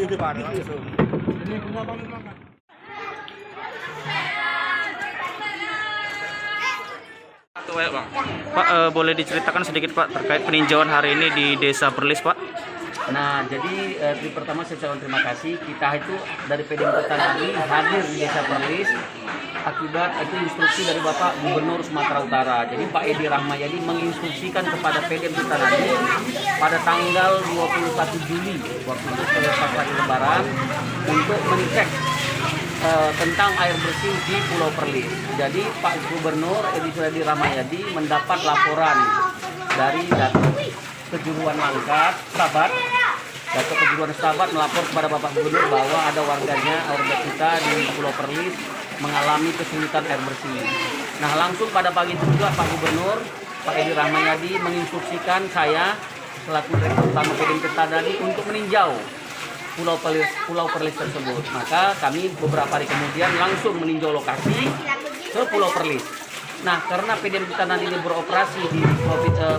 di depan langsung. Ini punya Bang Bang. Bang. Pak, boleh diceritakan sedikit Pak terkait peninjauan hari ini di Desa Perlis Pak? Nah, jadi pertama saya ucapkan terima kasih. Kita itu dari PDM Tadi hadir di Desa Perlis akibat itu instruksi dari Bapak Gubernur Sumatera Utara. Jadi Pak Edi Rahmayadi menginstruksikan kepada PDM Tadi pada tanggal 21 Juli waktu itu pas hari Lebaran untuk mengecek tentang air bersih di Pulau Perlis. Jadi Pak Gubernur Edi Rahmayadi mendapat laporan dari Dato Kejuruan Langkat, Sahabat. Dato Kejuruan Sahabat melapor kepada Bapak Gubernur bahwa ada warga kita di Pulau Perlis mengalami kesulitan air bersih. Nah, langsung pada pagi itu juga Pak Gubernur, Pak Edi Rahmayadi menginstruksikan saya selaku Direktur Utama PDM Tadi untuk meninjau Pulau Perlis tersebut. Maka kami beberapa hari kemudian langsung meninjau lokasi ke Pulau Perlis. Nah, karena PDM Tadi ini beroperasi di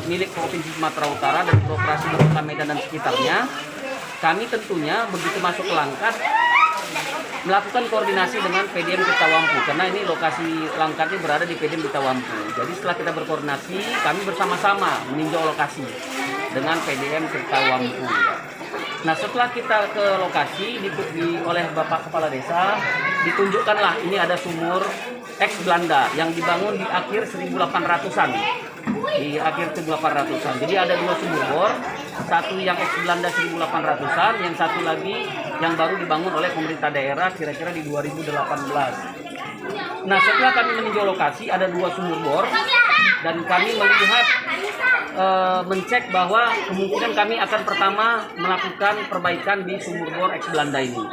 milik Provinsi Sumatera Utara dan beroperasi di Kota Medan dan sekitarnya, kami tentunya begitu masuk ke Langkat melakukan koordinasi dengan PDM Ketawampu, karena ini lokasi Langkat ini berada di PDM Ketawampu. Jadi setelah kita berkoordinasi, kami bersama-sama meninjau lokasi dengan PDM Ketawampu. Nah, setelah kita ke lokasi oleh Bapak Kepala Desa, ditunjukkanlah ini ada sumur ex Belanda yang dibangun di akhir 1800-an. Di akhir 1800-an. Jadi ada dua sumur bor, satu yang ex Belanda 1800-an, yang satu lagi yang baru dibangun oleh pemerintah daerah kira-kira di 2018. Nah, setelah kami meninjau lokasi ada dua sumur bor dan kami melihat mencek bahwa kemungkinan kami akan pertama melakukan perbaikan di sumur bor ex Belanda ini.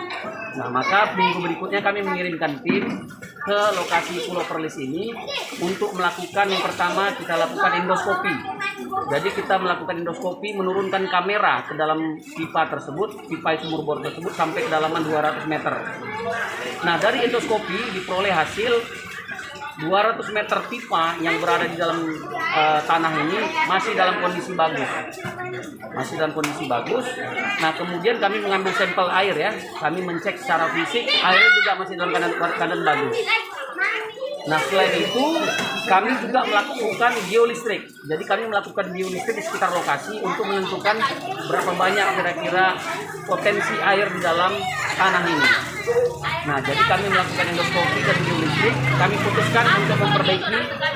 Nah, maka minggu berikutnya kami mengirimkan tim ke lokasi Pulau Perlis ini untuk melakukan yang pertama kita lakukan endoskopi. Jadi kita melakukan endoskopi menurunkan kamera ke dalam pipa tersebut, pipa sumur bor tersebut sampai kedalaman 200 meter. Nah, dari endoskopi diperoleh hasil 200 meter pipa yang berada di dalam tanah ini masih dalam kondisi bagus. Masih dalam kondisi bagus. Nah, kemudian kami mengambil sampel air ya. Kami mencek secara fisik, airnya juga masih dalam keadaan bagus. Nah, selain itu kami juga melakukan geolistrik. Jadi kami melakukan geolistrik di sekitar lokasi untuk menentukan berapa banyak kira-kira potensi air di dalam tanah ini. Nah, jadi kami melakukan endoskopi dan geolistrik. Kami putuskan untuk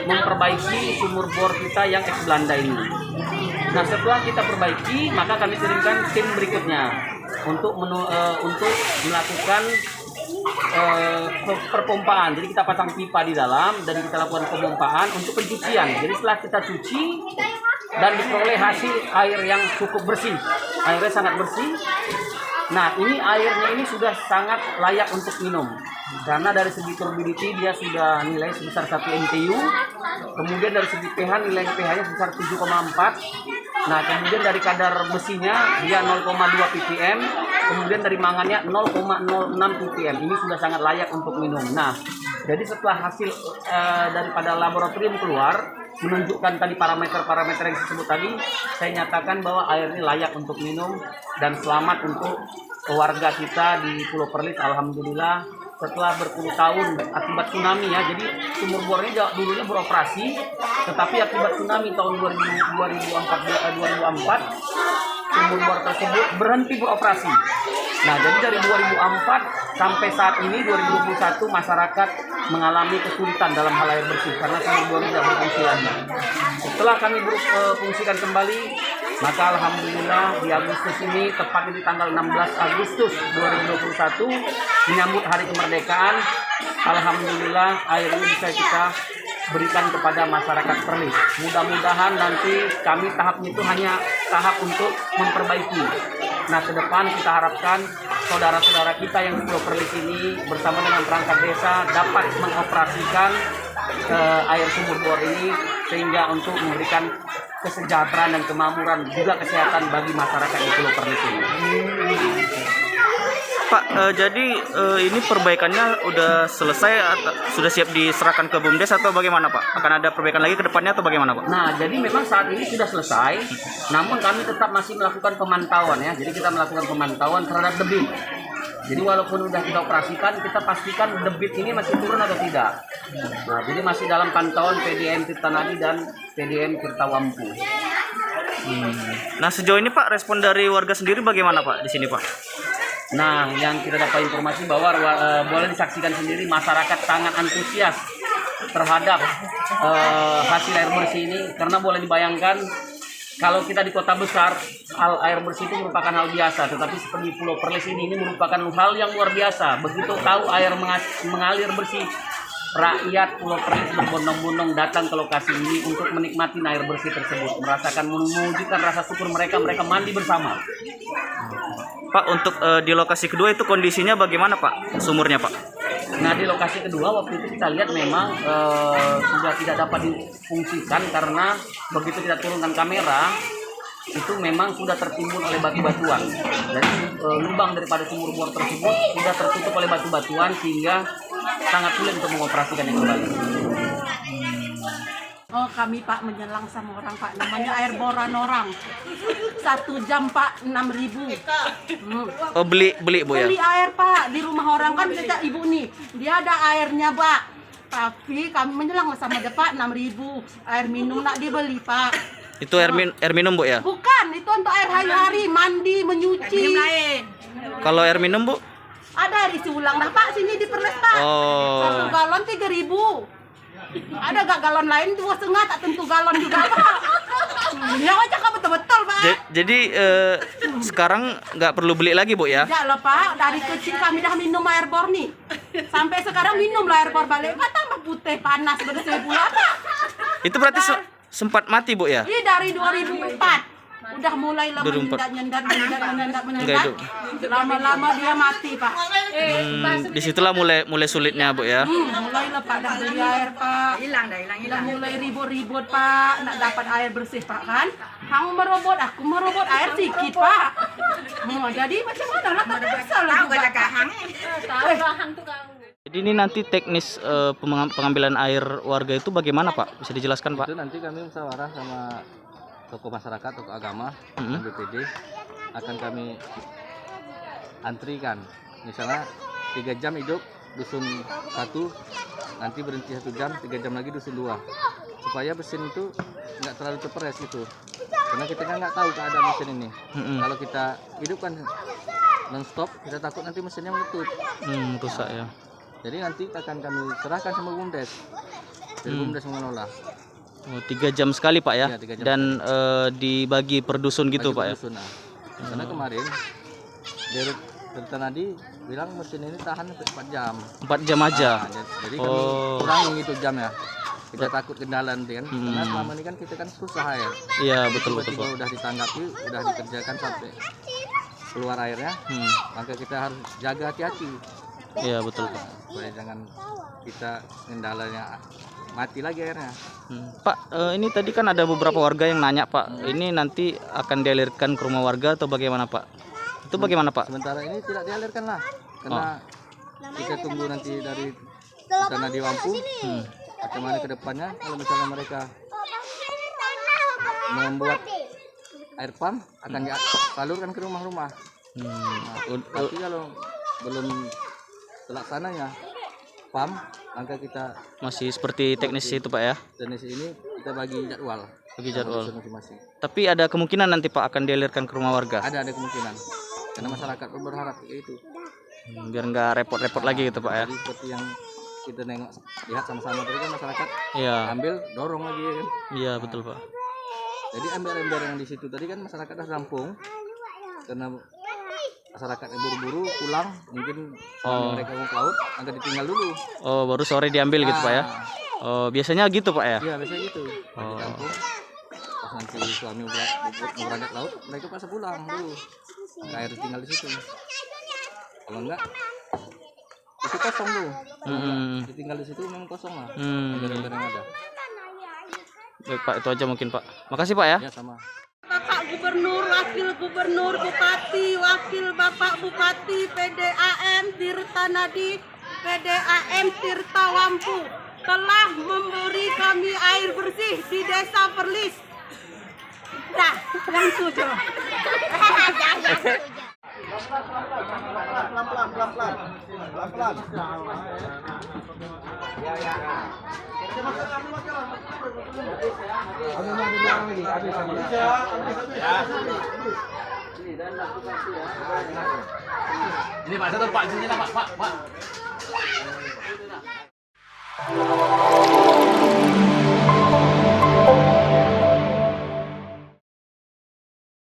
memperbaiki sumur bor kita yang ex Belanda ini. Nah, setelah kita perbaiki, maka kami kirimkan tim berikutnya untuk melakukan perpompaan. Jadi kita pasang pipa di dalam dan kita lakukan pemompaan untuk pencucian. Jadi setelah kita cuci dan diperoleh hasil air yang cukup bersih, airnya sangat bersih. Nah, ini airnya ini sudah sangat layak untuk minum karena dari segi turbidity dia sudah nilai sebesar 1 MTU. Kemudian dari segi pH nilai pH-nya sebesar 7,4. Nah, kemudian dari kadar besinya dia 0,2 ppm, kemudian dari mangannya 0,06 ppm. Ini sudah sangat layak untuk minum. Nah, jadi setelah hasil daripada laboratorium keluar menunjukkan tadi parameter-parameter yang disebut tadi, saya nyatakan bahwa air ini layak untuk minum dan selamat untuk warga kita di Pulau Perlis. Alhamdulillah, setelah berpuluh tahun akibat tsunami ya, jadi sumur bor ini dulunya beroperasi, tetapi akibat tsunami tahun 2004 sumur bor tersebut berhenti beroperasi. Nah, jadi dari 2004 sampai saat ini 2021 masyarakat mengalami kesulitan dalam hal air bersih karena sumur bor tidak berfungsi lagi. Setelah kami berfungsikan kembali, maka alhamdulillah di Agustus ini, tepatnya di tanggal 16 Agustus 2021 menyambut hari kemerdekaan, alhamdulillah air ini bisa kita berikan kepada masyarakat Perlis. Mudah-mudahan nanti kami tahapnya itu hanya tahap untuk memperbaiki. Nah, ke depan kita harapkan saudara-saudara kita yang di Pulau Perlis ini bersama dengan perangkat desa dapat mengoperasikan air sumur bor ini sehingga untuk memberikan kesejahteraan dan kemakmuran juga kesehatan bagi masyarakat di Pulau Perlis ini. Pak, jadi ini perbaikannya udah selesai atau sudah siap diserahkan ke BUMDes atau bagaimana Pak? Akan ada perbaikan lagi ke depannya atau bagaimana Pak? Nah, jadi memang saat ini sudah selesai, namun kami tetap masih melakukan pemantauan ya. Jadi kita melakukan pemantauan terhadap debit. Jadi walaupun sudah kita operasikan, kita pastikan debit ini masih turun atau tidak. Nah, jadi masih dalam pantauan PDM Tirtanadi dan PDM Tirtawampu. Nah, sejauh ini Pak, respon dari warga sendiri bagaimana Pak di sini Pak? Nah, yang kita dapat informasi bahwa boleh disaksikan sendiri masyarakat sangat antusias terhadap hasil air bersih ini, karena boleh dibayangkan kalau kita di kota besar air bersih itu merupakan hal biasa, tetapi seperti Pulau Perlis ini merupakan hal yang luar biasa. Begitu tahu air mengalir bersih, rakyat Pulau Perlis berbondong-bondong datang ke lokasi ini untuk menikmati air bersih tersebut, merasakan menunjukkan rasa syukur mereka mandi bersama. Pak, untuk di lokasi kedua itu kondisinya bagaimana Pak? Sumurnya Pak? Nah, di lokasi kedua waktu itu kita lihat memang sudah tidak dapat difungsikan karena begitu kita turunkan kamera itu memang sudah tertimbun oleh batu-batuan. Jadi lubang daripada sumur bor tersebut sudah tertutup oleh batu-batuan sehingga sangat sulit untuk mengoperasikannya kembali. Oh, kami Pak menyelang sama orang Pak, namanya air boran orang. 1 jam Pak 6.000. Oh, beli Bu ya? Beli air Pak di rumah orang kan kita ibu nih, dia ada airnya Pak. Tapi kami menyelang sama dia Pak 6.000. Air minum nak dibeli Pak. Itu air minum Bu ya? Bukan, itu untuk air hari-hari, mandi, menyuci. Kalau air minum Bu? Ada air isi ulang dah Pak, sini di Perles Pak. Oh. 1 galon 3.000. Ada gak galon lain 2,5 tak tentu galon juga Pak. Ya cakap betul-betul Pak. Jadi sekarang nggak perlu beli lagi Bu ya? Tidak lah Pak, dari kecil kami dah minum air bor nih. Sampai sekarang minum lah air bor balik. Pak tambah putih panas bersih pula Pak. Itu berarti sempat mati Bu ya? Iya dari 2004. Udah mulai lah menyendat. Lama-lama dia mati Pak. Disitulah mulai sulitnya Bu ya? Mulai lah Pak, dah beli air Pak. Hilang. Mulai ribut-ribut Pak, nak dapat air bersih Pak kan. Hang merobot, aku merobot air sedikit Pak. Jadi macam mana lah tak biasa lah juga Pak. Jadi ini nanti teknis pengambilan air warga itu bagaimana Pak? Bisa dijelaskan Pak? Itu nanti kami musyawarah sama tokoh masyarakat, tokoh agama, dan BPD akan kami antrikan. Misalnya 3 jam hidup dusun 1, nanti berhenti 1 jam, 3 jam lagi dusun 2, supaya mesin itu nggak terlalu terperes gitu. Karena kita kan nggak tahu keadaan mesin ini. Kalau kita hidupkan non-stop, kita takut nanti mesinnya meletup. Rusak ya. Jadi nanti akan kami serahkan sama BUMDes. Jadi BUMDes mengelola. Oh, 3 jam sekali Pak ya? Iya, 3 jam. Dan dibagi per dusun gitu Pak ya? Karena kemarin dari Tirtanadi bilang mesin ini tahan 4 jam. 4 jam aja? Jadi kami kurangi itu jam ya. Kita takut kendala nanti kan. Karena selama ini kan kita kan susah air. Iya betul Pak. Udah ditanggapi, udah dikerjakan sampai keluar airnya. Maka kita harus jaga hati-hati. Iya betul Pak. Supaya jangan kita kendalanya mati lagi airnya. Pak, ini tadi kan ada beberapa warga yang nanya Pak, ini nanti akan dialirkan ke rumah warga atau bagaimana Pak? Itu bagaimana Pak? Sementara ini tidak dialirkan lah, karena kita tunggu nanti dari sana di Wampu, bagaimana ke depannya. Kalau misalnya mereka membuat air pump, akan disalurkan ke rumah-rumah. Tapi kalau belum terlaksananya pump, maka kita masih seperti teknis itu Pak ya? Teknis ini kita bagi jadwal. Masing-masing. Tapi ada kemungkinan nanti Pak akan dialirkan ke rumah warga? Ada kemungkinan. Karena masyarakat berharap itu. Biar nggak repot-repot lagi gitu Pak ya? Jadi seperti yang kita lihat sama-sama tadi kan masyarakat ambil, dorong lagi kan? Iya betul Pak. Jadi ember-ember yang di situ tadi kan masyarakat dah rampung. Karena masyarakat yang buru-buru pulang, mungkin mereka mau ke laut, agak ditinggal dulu. Oh, baru sore diambil gitu Pak ya? Oh, biasanya gitu Pak ya? Iya, biasanya gitu. Di kampung, pas nanti suami mau berangkat laut, mereka pas pulang dulu. Air tinggal di situ. Kalau enggak, itu kosong tuh. Ditinggal di situ memang kosong lah. Ember-ember yang ada. Baik Pak, itu aja mungkin Pak. Makasih Pak ya. Ya sama. Bapak Gubernur Wakil Gubernur Bupati, Wakil Bapak Bupati PDAM Tirta Nadi, PDAM Tirta Wampu telah memberi kami air bersih di Desa Perlis. Dah, yang tujuh. Ini Pak, satu Pak, sini lah Pak.